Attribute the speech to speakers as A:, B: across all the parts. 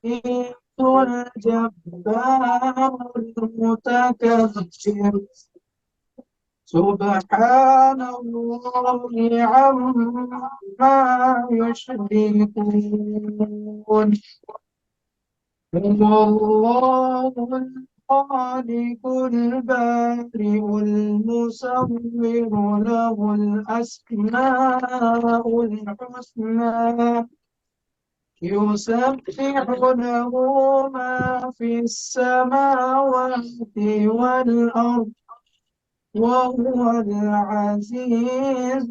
A: الجبار المتكبر سبحان الله عما يشركون هو الله الخالق البارئ المصور له الأسماء الحسنى يسبح له ما في السماوات والأرض وهو العزيز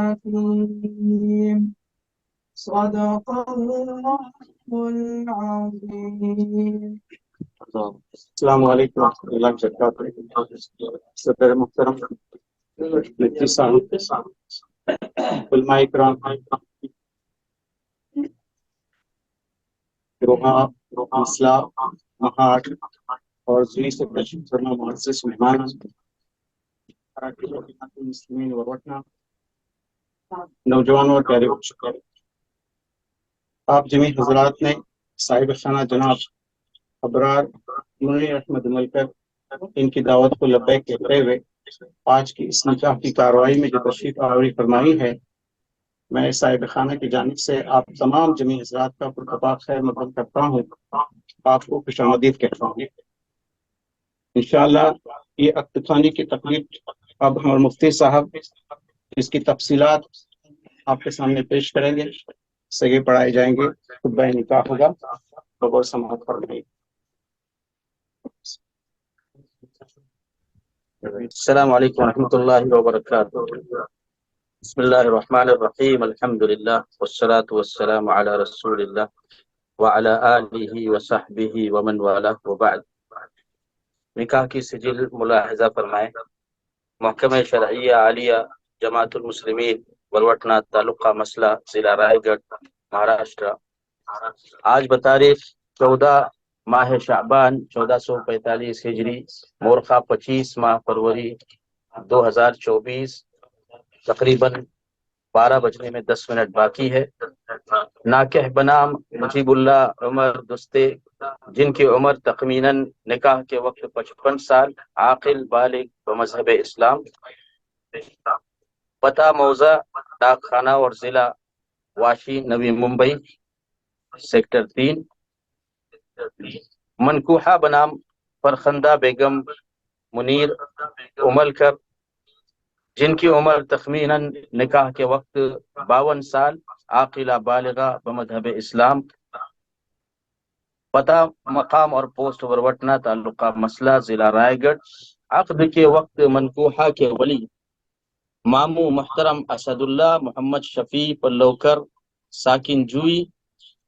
A: الحكيم صدق الله العظيم.
B: السلام علیکم ورحمۃ اللہ وبرکاتہ. صدر محترم مفتی صاحب، علماء کرام، روحا مسئلہ مہاٹ اور زوی سے تشریف فرما معزز مہمان، مسلمین وروٹنا، نوجوانوں اور پیارے بچوں، آپ جمیع حضرات نے صاحب خانہ جناب ابرار منیر احمد ملکر ان کی دعوت کو لبیک کہتے ہوئے آج کی اس نکاح کی کارروائی میں جو تشریف آوری فرمائی ہے، میں صاحب خانہ کی جانب سے آپ تمام جمیع حضرات کا پرخطاب خیر مقدم کرتا ہوں، آپ کو خوش آمدید کہتا ہوں. انشاءاللہ یہ عقد خوانی کی تقریب اب ہمارے مفتی صاحب اس کی تفصیلات آپ کے سامنے پیش کریں گے، سگے پڑھائے جائیں گے، خطبہ نکاح ہوگا، بغور سماعت فرمائیے.
C: السلام علیکم ورحمۃ اللہ وبرکاتہ. بسم اللہ الرحمن الرحیم، الحمد للہ والصلاة والسلام علی رسول اللہ وعلی آلہ وصحبہ ومن والہ وبعد. نکاح کی سجل ملاحظہ فرمائیں. محکمہ شرعیہ عالیہ جماعت المسلمین ولوٹنا تعلقہ مسئلہ ضلع رائے گڑھ مہاراشٹر آج بتاریخ 14 ماہ شعبان 1445 ہجری مورخہ 25 ماہ فروری 2024 تقریباً 12 بجنے میں 10 منٹ باقی ہے. ناکح بنام مجیب اللہ عمر دستے، جن کی عمر تخمیناً نکاح کے وقت 55 سال، عاقل بالغ بمذہب اسلام. پتہ موضع ڈاک خانہ اور ضلع واشی نوی ممبئی سیکٹر 3. منکوحہ بنام فرخندہ بیگم منیر املکر، جن کی عمر تخمیناً نکاح کے وقت 52 سال، عاقلہ بالغہ بمذہب اسلام. پتہ مقام اور پوسٹ وروٹنا تعلقہ مسئلہ ضلع رائے گڑھ. عقد کے وقت منکوحہ کے ولی مامو محترم اسد اللہ محمد شفیع پلوکر ساکن جوئی،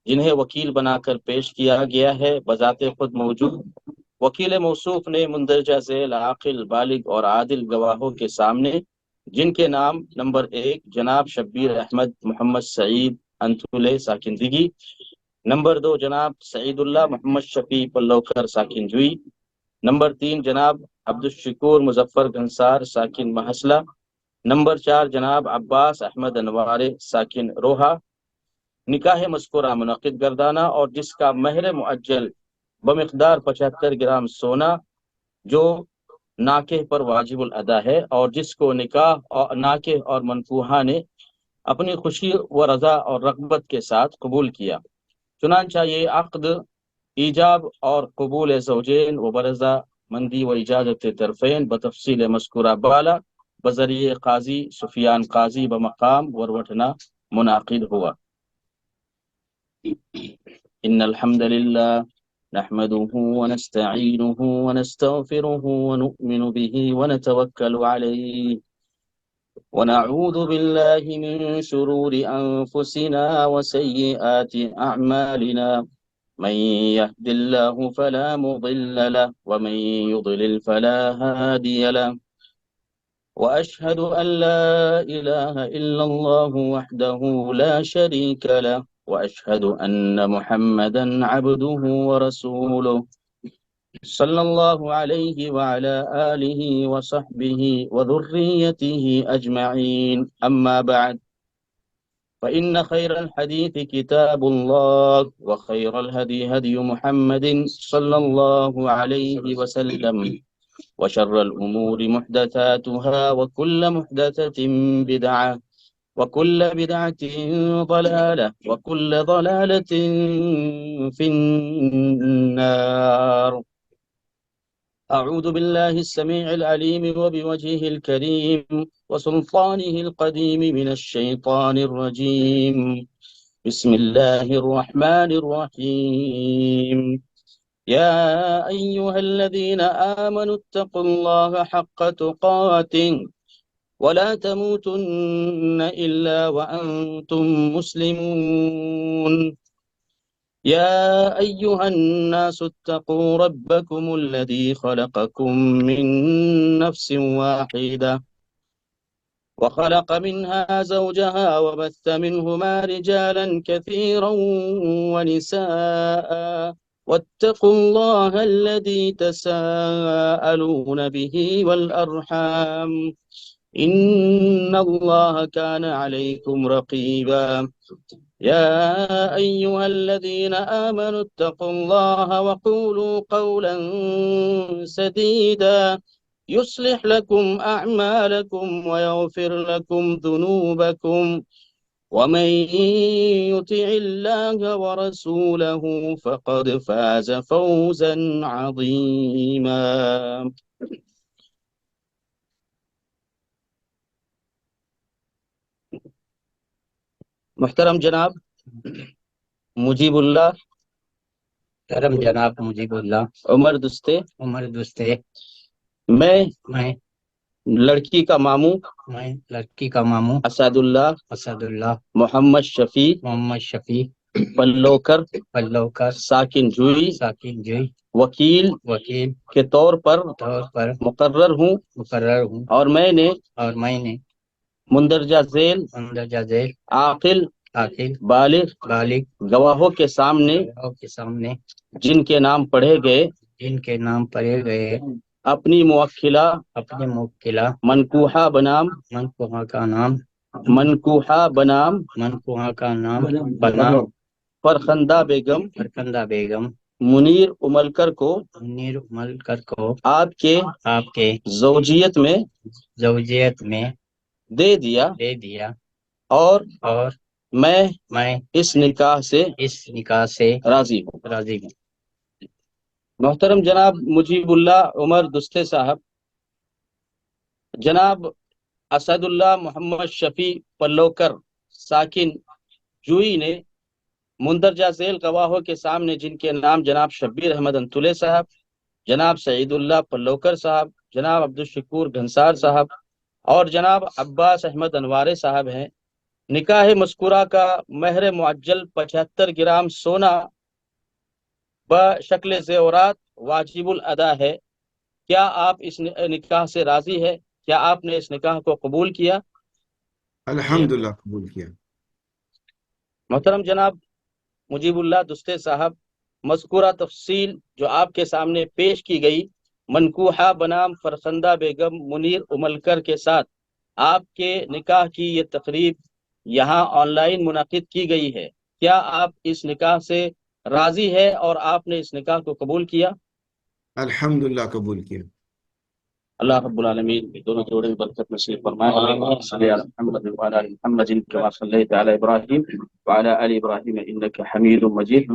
C: جنہیں وکیل بنا کر پیش کیا گیا ہے، بذات خود موجود وکیل موصوف نے مندرجہ ذیل عاقل بالغ اور عادل گواہوں کے سامنے، جن کے نام نمبر 1 جناب شبیر احمد محمد سعید انتھولے ساکندگی، نمبر 2 جناب سعید اللہ محمد شفیع پلوکر ساکن جوئی، نمبر 3 جناب عبدالشکور مظفر گھنسار ساکن محسلہ، نمبر 4 جناب عباس احمد انوارے ساکن روہا، نکاح مذکورہ منعقد گردانہ اور جس کا مہر معجل بمقدار 75 گرام سونا جو ناکح پر واجب الادا ہے، اور جس کو ناکح اور منکوحہ نے اپنی خوشی و رضا اور رغبت کے ساتھ قبول کیا. چنانچہ یہ عقد ایجاب اور قبول زوجین و برضا مندی و اجازت طرفین بتفصیل مذکورہ بالا بذریعہ قاضی سفیان قاضی بمقام وروٹنا منعقد ہوا. ان الحمد للہ نحمده ونستعینه ونستغفره ونؤمن به ونتوکل علیہ ونعوذ بالله من شرور أنفسنا وسيئات أعمالنا من يهد الله فلا مضل له ومن يضلل فلا هادي له وأشهد أن لا إله إلا الله وحده لا شريك له وأشهد أن محمدا عبده ورسوله صلی اللہ علیہ وعلى آلہ وصحبہ وذریته اجمعین. اما بعد، فإن خير الحديث كتاب الله وخير الهدي هدي محمد صلى الله عليه وسلم وشر الأمور محدثاتها وكل محدثة بدعة وكل بدعة ضلالة وكل ضلالة في النار. أعوذ بالله السميع العليم وبوجهه الكريم وسلطانه القديم من الشيطان الرجيم. بسم الله الرحمن الرحيم. يا أيها الذين آمنوا اتقوا الله حق تقاته ولا تموتن إلا وأنتم مسلمون. يا أيها الناس اتقوا ربكم الذي خلقكم من نفس واحدة وخلق منها زوجها وبث منهما رجالا كثيرا ونساء واتقوا الله الذي تساءلون به والأرحام إن الله كان عليكم رقيبا. يا أيها الذين آمنوا اتقوا الله وقولوا قولا سديدا يصلح لكم أعمالكم ويغفر لكم ذنوبكم ومن يطع الله ورسوله فقد فاز فوزا عظيما. محترم جناب مجیب اللہ عمر دستے میں لڑکی کا ماموں اسد اللہ محمد شفیع پلوکر ساکن جوئی وکیل کے طور پر مقرر ہوں اور میں نے مندرجہ ذیل عاقل بالغ گواہوں کے سامنے جن کے نام پڑھے گئے اپنی موکلہ منکوحہ بنام فرخندہ بیگم منیر املکر کو آپ کے زوجیت میں دے دیا اور میں اس نکاح سے راضی ہوں. محترم جناب مجیب اللہ عمر دستے صاحب، جناب اسد اللہ محمد شفیع پلوکر ساکن جوئی نے مندرجہ ذیل گواہوں کے سامنے جن کے نام جناب شبیر احمد انتولے صاحب، جناب سعید اللہ پلوکر صاحب، جناب عبدالشکور گھنسار صاحب اور جناب عباس احمد انوارے صاحب ہیں، نکاح مذکورہ کا مہر معجل 75 گرام سونا بشکل زیورات واجب الادا ہے. کیا آپ اس نکاح سے راضی ہے؟ کیا آپ نے اس نکاح کو قبول کیا؟
D: الحمدللہ قبول کیا.
C: محترم جناب مجیب اللہ دستے صاحب، مذکورہ تفصیل جو آپ کے سامنے پیش کی گئی منکوحہ بنام فرخندہ بیگم منیر املکر کے ساتھ آپ کے نکاح کی یہ تقریب یہاں آن لائن منعقد کی گئی ہے. کیا آپ اس نکاح سے راضی ہے اور آپ نے اس نکاح کو قبول کیا؟
D: الحمدللہ قبول کیا.
C: اللہ رب العالمین دونوں جوڑے میں برکت نصیب فرمائے. اللهم صل على محمد وعلى ال محمد كما صليت على ابراهيم وعلى ال ابراهيم انك حميد مجيد.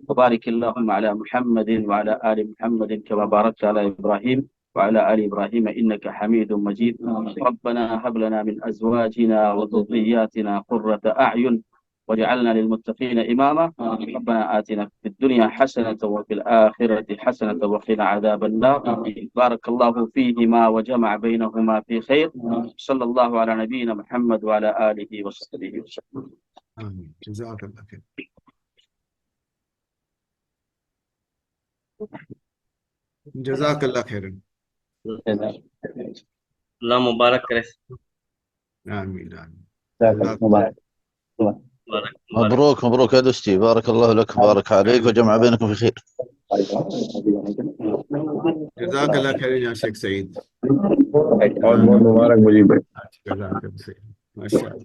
C: وبارك اللهم على محمد وعلى ال محمد كما باركت على ابراهيم وعلى ال ابراهيم انك حميد مجيد. ربنا هب لنا من ازواجنا وذرياتنا قرة اعين وجعلنا للمتقين إماما. ربنا آتنا في الدنيا حسنة وفي الآخرة حسنة وقنا عذاب النار. بارك الله فيهما وجمع بينهما في خير. صلى الله على نبينا محمد وعلى آله وصحبه وسلم.
D: آمين. جزاك الله خير. جزاک اللہ خیر.
E: اللہ مبارک کرے.
D: آمین آمین.
F: مبروك مبروك يا دستي، بارك الله لك بارك عليك وجمع بينكم في خير.
D: جزاک اللہ خیر یا شیخ سعید.
E: بہت بہت مبارک مجیب بھائی.
D: جزاک اللہ خیر. ماشاء اللہ.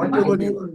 D: Whatever you want.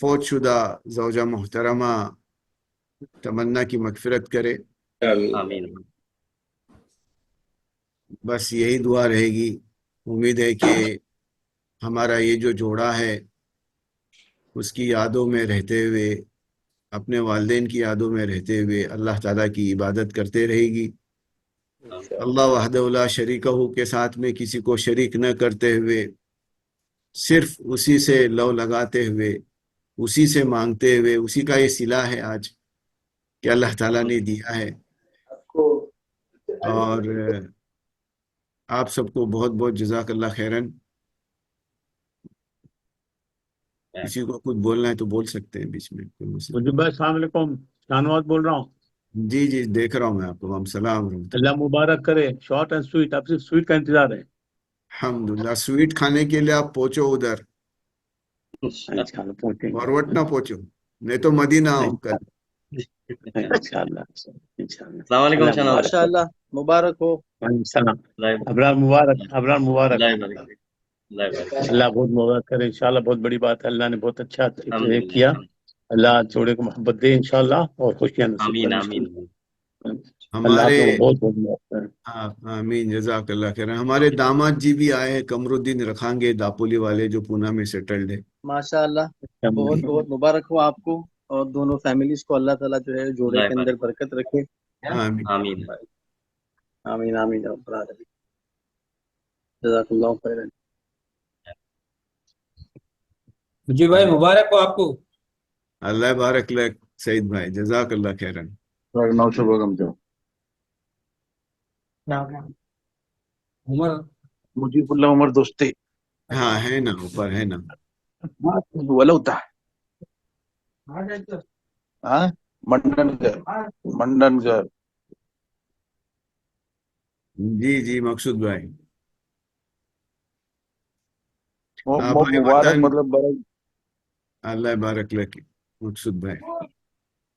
D: فوت شدہ زوجہ محترمہ تمنا کی مغفرت کرے.
E: آمین.
D: بس یہی دعا رہے گی. امید ہے کہ ہمارا یہ جو جوڑا ہے اس کی یادوں میں رہتے ہوئے، اپنے والدین کی یادوں میں رہتے ہوئے اللہ تعالیٰ کی عبادت کرتے رہے گی. اللہ وحدہ لا شریکہ کے ساتھ میں کسی کو شریک نہ کرتے ہوئے، صرف اسی سے لو لگاتے ہوئے، اسی سے مانگتے ہوئے. اسی کا یہ صلہ ہے آج کہ اللہ تعالیٰ نے دیا ہے. اور آپ سب کو بہت بہت جزاک اللہ خیرن. کسی کو کچھ بولنا ہے تو بول سکتے ہیں بیچ میں، کوئی مسئلہ
G: مجھے بھائی السلام علیکم، شانواز بول رہا ہوں.
D: نہیں. جی جی دیکھ رہا ہوں میں آپ کو. السلام ورحمۃ اللہ.
G: اللہ مبارک کرے، شارٹ اینڈ سویٹ. اب صرف سویٹ کا انتظار ہے.
D: الحمدللہ. سویٹ کھانے کے لیے آپ پہنچو ادھر،
G: انشاءاللہ پہنچیں گے.
D: فارورڈ نہ پہنچو، نہیں تو مدینہ آؤ کل.
G: انشاءاللہ انشاءاللہ.
E: السلام علیکم
G: اللہ
E: شاہنواز.
G: مبارک
C: ماشاءاللہ مبارک ہو.
G: وعلیکم السلام.
E: اللہ
G: ابرار مبارک، ابرار مبارک.
E: اللہ يبارك فيك. اللہ يبارك فيك.
G: اللہ بہت مبارک کرے انشاءاللہ. بہت بڑی بات ہے، اللہ نے بہت اچھا
E: الحمدللہ.
G: کیا. اللہ جوڑے کو محبت دے انشاءاللہ اور خوشیاں نصیب
E: آمین
G: کرے
E: آمین.
G: انشاءاللہ. اللہ آپ
D: ہمارے
G: لوگوں کو بہت بہت مبارک کرے.
D: آمین جزاک اللہ خیر. ہمارے داماد جی بھی آئے ہیں، قمر الدین رکھانگے داپولی والے، جو پونا میں سیٹلڈ ہے.
C: ماشاءاللہ بہت بہت مبارک ہو آپ کو اور دونوں فیملیز کو. اللہ تعالیٰ جو ہے جوڑے
E: اللہ
C: کے اندر
E: يبارك.
C: برکت رکھے.
D: آمین.
E: آمین.
C: آمین آمین یا رب العالمین. جزاک اللہ خیرن.
H: جی بھائی مبارک ہو آپ کو.
D: اللہ بارک لک سعید بھائی، جزاک اللہ خیرن.
I: نوشو بیگم جو
H: عمر
I: مجيب الله عمر دوستي
D: ہاں ہے نا، اوپر ہے نا.
I: ولو تحت ها منڈن گھر
D: جی جی مقصود بھائی.
I: وہ
D: آبائی
I: مبارک
D: وطن.
I: مطلب برای
D: اللہ بارک لک مقصود بھائی.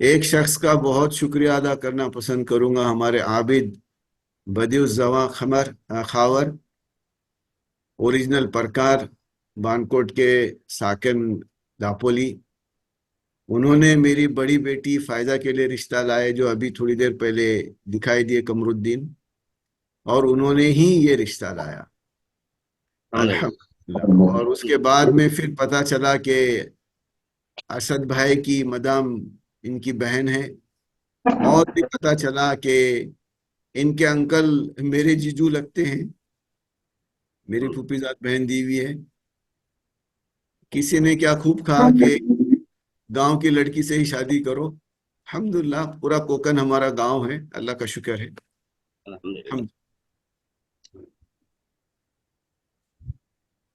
D: ایک شخص کا بہت شکریہ ادا کرنا پسند کروں گا. ہمارے عابد بدیع الزواں خاور، اوریجنل پرکار، بانکوٹ کے ساکن داپولی. انہوں نے میری بڑی بیٹی فائدہ کے لیے رشتہ لائے، جو ابھی تھوڑی دیر پہلے دکھائی دیے قمر الدین، اور انہوں نے ہی یہ رشتہ لایا الحمدللہ. اور اس کے بعد میں پھر پتہ چلا کہ اسد بھائی کی مدام ان کی بہن ہے، اور بھی پتہ چلا کہ ان کے انکل میرے جیجو لگتے ہیں، میری پھوپھی زاد بہن دی ہوئی ہے. کسی نے کیا خوب کہا کہ گاؤں کی لڑکی سے ہی شادی کرو. الحمدللہ پورا کوکن ہمارا گاؤں ہے، اللہ کا شکر ہے.
E: الحمدللہ.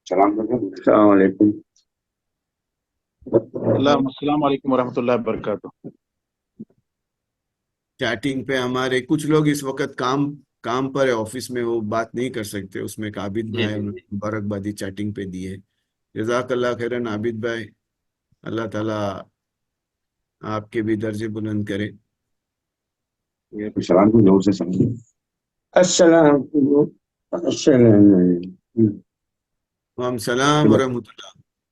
I: السلام علیکم. السلام علیکم ورحمۃ اللہ وبرکاتہ.
D: چیٹنگ پہ ہمارے کچھ لوگ اس وقت کام پر ہے، آفس میں، وہ بات نہیں کر سکتے. اس میں ایک عابد
E: جی
D: بھائی
E: جی.
D: مبارکبادی چیٹنگ پہ دی ہے. جزاک اللہ خیرن عابد بھائی. اللہ تعالیٰ آپ کے بھی درجے بلند کرے.
I: السلام کو زور سے سمجھیں. السلام
D: وعلیکم السلام ورحمۃ اللہ.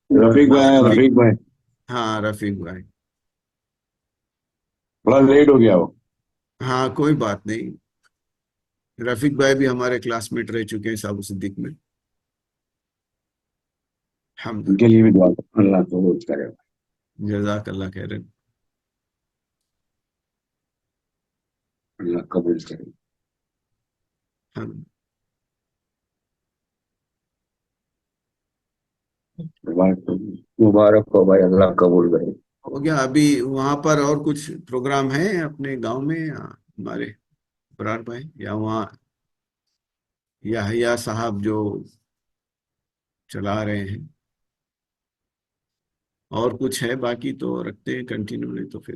I: رفیق بھائی
D: ہاں رفیق بھائی.
I: بڑا لیٹ ہو گیا وہ.
D: ہاں کوئی بات نہیں. رفیق بھائی بھی ہمارے کلاس میٹ رہ چکے ہیں صاحب صدیق میں.
I: ان کے لیے بھی دعا اللہ قبول کرے.
D: جزاک اللہ خیرن.
I: اللہ قبول کرے. مبارک ہو بھائی، اللہ قبول کرے.
D: ہو گیا. ابھی وہاں پر اور کچھ پروگرام ہیں اپنے گاؤں میں ہمارے برار بھائی، یا وہاں یحییٰ صاحب جو چلا رہے ہیں؟ اور کچھ ہے باقی تو رکھتے ہیں کنٹینیو، نہیں تو پھر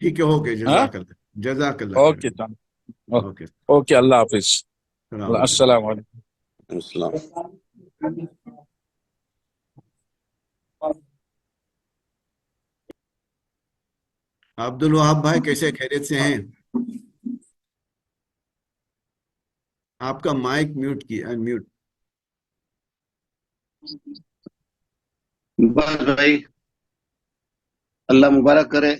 D: ٹھیک ہے اوکے
I: ہاں
D: جزاک اللہ خیر
I: اوکے
D: اوکے
I: اوکے اللہ حافظ
D: السلام علیکم
I: السلام علیکم
J: السلام
D: عبد الوہاب بھائی کیسے خیریت سے ہیں؟ آپ کا مائک میوٹ کی انمیوٹ.
F: بس بھائی اللہ مبارک کرے.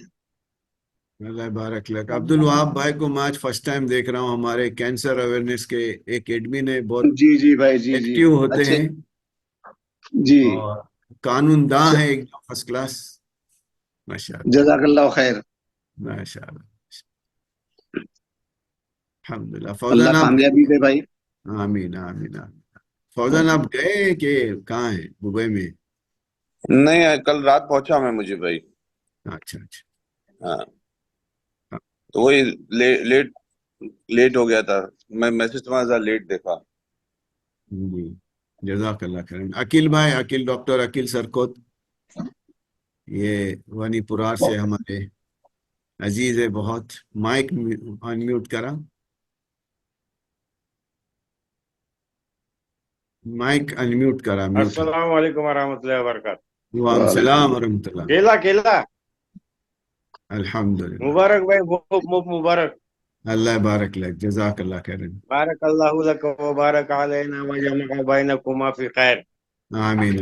D: اللہ بارک لک. عبد الوہاب بھائی کو میں آج فرسٹ ٹائم دیکھ رہا ہوں. ہمارے کینسر اویئرنیس کے ایک ایڈمن ہے, بہت
F: جی جی بھائی جی جی
D: ایکٹیو ہوتے
F: اچھے
D: ہیں
F: جی.
D: اور قانون داں ہے ایک دم فرسٹ کلاس. ماشاء اللہ
F: جزاک اللہ خیر.
D: ماشاء اللہ الحمد للہ.
F: اللہ
D: فوزان آپ
F: کامیابی دے بھائی.
D: آمین آمین آمین. فوزان آپ گئے کہ کہاں ہیں؟ دبئی میں؟
J: نہیں کل رات پہنچا میں مجھے بھائی.
D: اچھا اچھا.
J: ہاں تو وہی لیٹ ہو گیا تھا. میں میسج تمہارا ذرا لیٹ دیکھا.
D: جی جزاک اللہ خیر. عقیل بھائی, عقیل ڈاکٹر عقیل سرکوت, یہ وانی پورار سے ہمارے عزیز ہے بہت. مائک انمیوٹ کرا, مائک انمیوٹ کرا, میوٹ.
K: السلام علیکم ورحمۃ اللہ وبرکاتہ.
D: وعلیکم السلام ورحمۃ اللہ.
K: کیلا
D: الحمد للہ.
K: مبارک بھائی, بہت مبارک.
D: اللہ بارک لک. جزاک اللہ خیر.
K: بارک اللہ لک و بارک علینا و جمع بینکما فی خیر.
D: آمین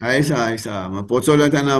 D: ایسا ایسا میں پوچھولا تھا نا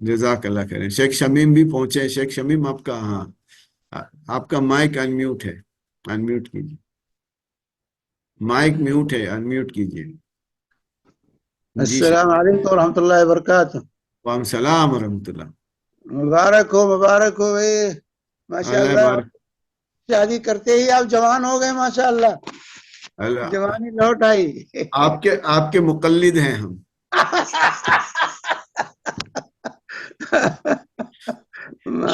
D: جزاک اللہ خیر. شیخ شمیم بھی پہنچے. شیخ شمیم آپ کا, ہاں آپ کا مائک انمیوٹ ہے, انمیوٹ کیجیے. مائک میوٹ ہے, انمیوٹ کیجیے. جی
L: السلام علیکم ورحمۃ اللہ وبرکاتہ.
D: وعلیکم السلام ورحمۃ اللہ.
L: مبارک ہو بھائی, ماشاء
D: اللہ
L: اللہ.
D: بارک.
L: شادی کرتے ہی آپ جوان ہو گئے ماشاء اللہ,
D: اللہ
L: جوانی لوٹ آئی.
D: آپ کے مقلد ہیں ہم.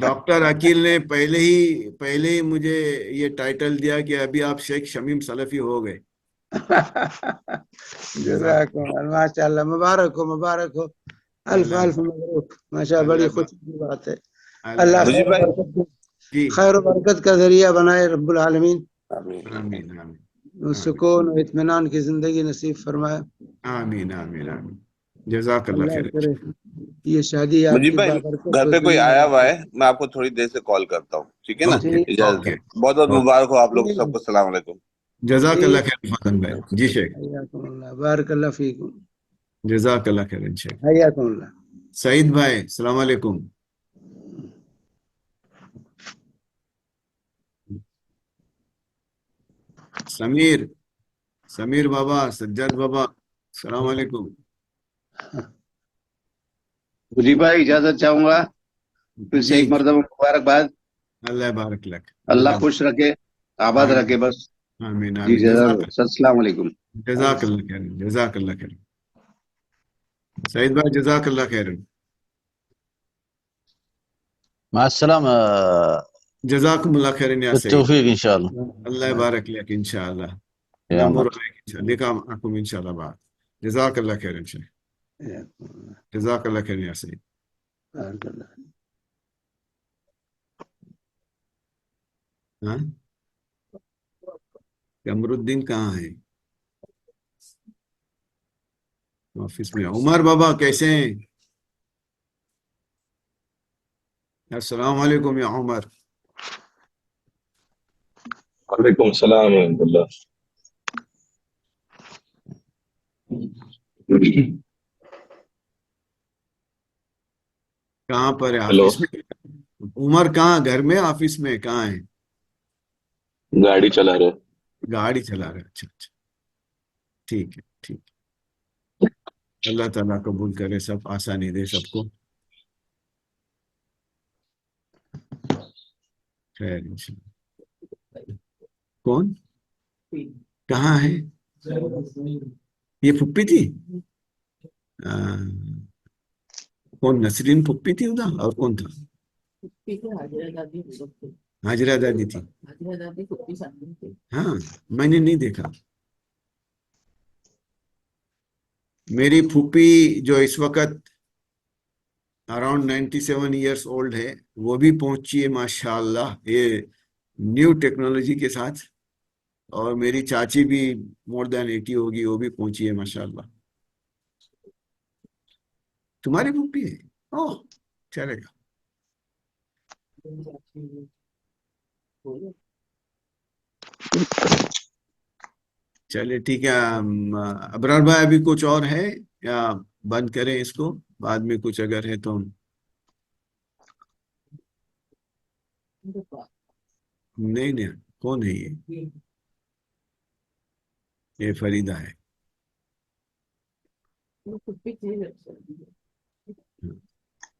D: ڈاکٹر عقیل نے پہلے ہی مجھے یہ ٹائٹل دیا کہ ابھی آپ شیخ شمیم سلفی ہو گئے.
L: جزاکم اللہ, ماشاء اللہ. مبارک ہو. الف الف مبروک. ماشاء اللہ, بڑی خوشی کی بات ہے. اللہ
J: مجھے
L: خیر و
J: بھائی
L: برکت
D: جی
L: خیر و برکت کا ذریعہ بنائے رب العالمین.
J: آمین.
D: آمین آمین
L: سکون و اطمینان کی زندگی نصیب فرمائے.
D: آمین آمین آمین. جزاک اللہ
L: اللہ
D: خیر.
L: کرے یہ شادی آپ
J: مجھے
L: کی
J: بھائی
L: بابرکت
J: گھر
L: ہو
J: پہ کوئی
L: دنیا
J: آیا
L: اور
J: ہوا
L: آخرت.
J: ہے, میں آپ کو تھوڑی دیر سے کال کرتا ہوں, ٹھیک ہے نا؟
D: اوکے
J: اجازت ہے.
D: اوکے
J: بہت بہت
D: اوکے.
J: مبارک ہو آپ لوگ سب کو. السلام علیکم.
D: جزاک اللہ
L: ٹھیک.
D: خیر فضل بھائی. جی شیخ,
L: حیاکم اللہ, بارک اللہ فیکم.
D: جزاک اللہ خیر. شیخ
L: حیاکم اللہ.
D: سعید بھائی السلام علیکم. سمیر بابا, سجاد بابا السلام علیکم.
F: جی بھائی اجازت چاہوں گا پھر سے
D: جی
F: ایک مرتبہ مبارکباد.
D: اللہ بارک لک.
F: اللہ خوش رکھے, آباد
D: آمین
F: رکھے بس.
D: آمین
F: جی
D: آمین.
F: السلام علیکم.
D: جزاک اللہ خیر. جزاک اللہ خیر. سعید بھائی جزاک اللہ خیر.
F: مع السلامة.
D: جزاکم اللہ خیر یا سعید.
F: بالتوفيق إن شاء الله.
D: اللہ بارک لک انشاءاللہ.
F: يا
D: نمر
F: مرحبا.
D: عليك ان شاء الله. لقاء معكم ان شاء الله بعد. جزاك الله خير ان شاء الله.
L: حیاکم اللہ.
D: جزاك الله خير يا سعید.
L: بارک اللہ.
D: ہاں قمر الدین کہاں ہے؟ آفس میں. عمر بابا کیسے ہیں؟ السلام علیکم یا عمر.
M: وعلیکم السلام ورحمۃ اللہ.
D: کہاں پر ہے؟
M: ہیلو,
D: آفس میں. عمر کہاں, گھر میں آفس میں کہاں ہے؟
M: گاڑی چلا رہے.
D: گاڑی چلا رہے. اچھا اچھا ٹھیک ہے ٹھیک ہے. اللہ تعالیٰ قبول کرے, سب آسانی دے سب کو. خیر انشاءاللہ. کون کہاں ہے؟ یہ پھپھی تھی کون نسرین پھپھی تھی ادھر اور کون تھا حاجرہ دادی تھی ہاں میں نے نہیں دیکھا میری پھوپھی جو اس وقت اراؤنڈ 97 ایئرس اولڈ ہے وہ بھی پہنچی ہے ماشاءاللہ یہ نیو ٹیکنالوجی کے ساتھ اور میری چاچی بھی مور دین 80 ہوگی وہ بھی پہنچی ہے ماشاءاللہ تمہاری پھوپھی ہے اوہ چلے گا چلے ٹھیک ہے ابرار بھائی ابھی کچھ اور ہے یا بند کریں اس کو بعد میں کچھ اگر ہے تو نہیں نہیں کون ہے یہ فریدہ ہے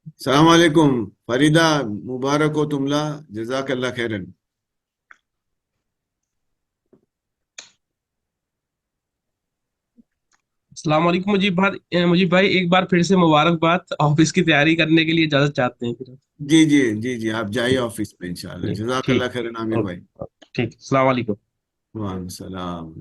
D: السلام علیکم فریدہ مبارک ہو تملا جزاک اللہ خیرن
N: السلام علیکم مجیب بھائی ایک بار پھر سے مبارکباد آفس کی تیاری کرنے کے لیے اجازت چاہتے ہیں پھر
D: جی جی جی جی آپ جائیے آفس میں انشاءاللہ جزاک اللہ خیرن عامر بھائی
N: ٹھیک السلام علیکم
D: وعلیکم السلام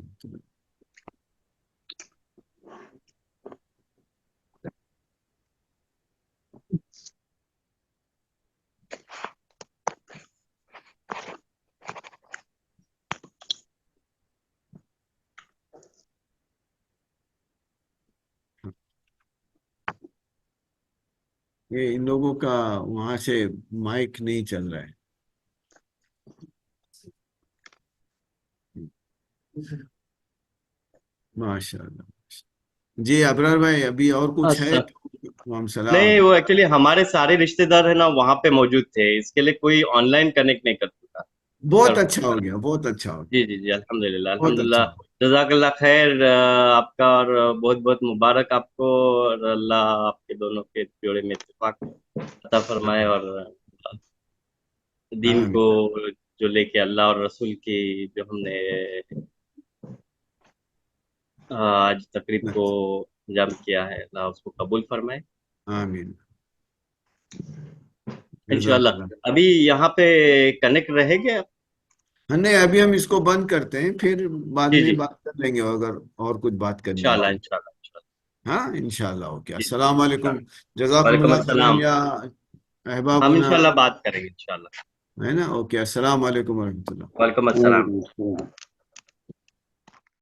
D: یہ ان لوگوں کا وہاں سے مائک نہیں چل رہا ہے ماشاءاللہ جی ابرار بھائی ابھی اور کچھ ہے وعلیکم السلام
E: نہیں وہ ایکچولی ہمارے سارے رشتے دار ہیں نا وہاں پہ موجود تھے اس کے لیے کوئی آن لائن کنیکٹ نہیں کر سکا
D: بہت اچھا ہو گیا بہت اچھا ہو گیا
E: جی جی جی الحمدللہ
D: بہت
E: الحمدللہ
D: اچھا
E: جزاک اللہ خیر آپ کا اور بہت بہت مبارک آپ کو اور اللہ آپ کے دونوں کے جوڑے میں اتفاق عطا فرمائے اور دین کو جو لے کے اللہ اور رسول کی جو ہم نے آج تقریب کو انجام کیا ہے اللہ اس کو قبول فرمائے
D: آمین
E: انشاءاللہ ابھی یہاں پہ کنیکٹ رہے گا
D: نہیں ابھی ہم اس کو بند کرتے ہیں پھر بعد
E: جی
D: میں
E: جی
D: بات کر لیں گے اگر اور کچھ بات کرنی
E: انشاءاللہ
D: ہے
E: انشاءاللہ
D: ہاں انشاءاللہ اوکے السلام علیکم
E: انشاءاللہ
D: جزاکم
E: وعلیکم
D: اللہ خیرن
E: السلام
D: یا
E: ہم
D: احبابنا
E: انشاءاللہ بات کریں گے انشاءاللہ
D: ہے نا اوکے السلام علیکم ورحمۃ اللہ
E: وعلیکم السلام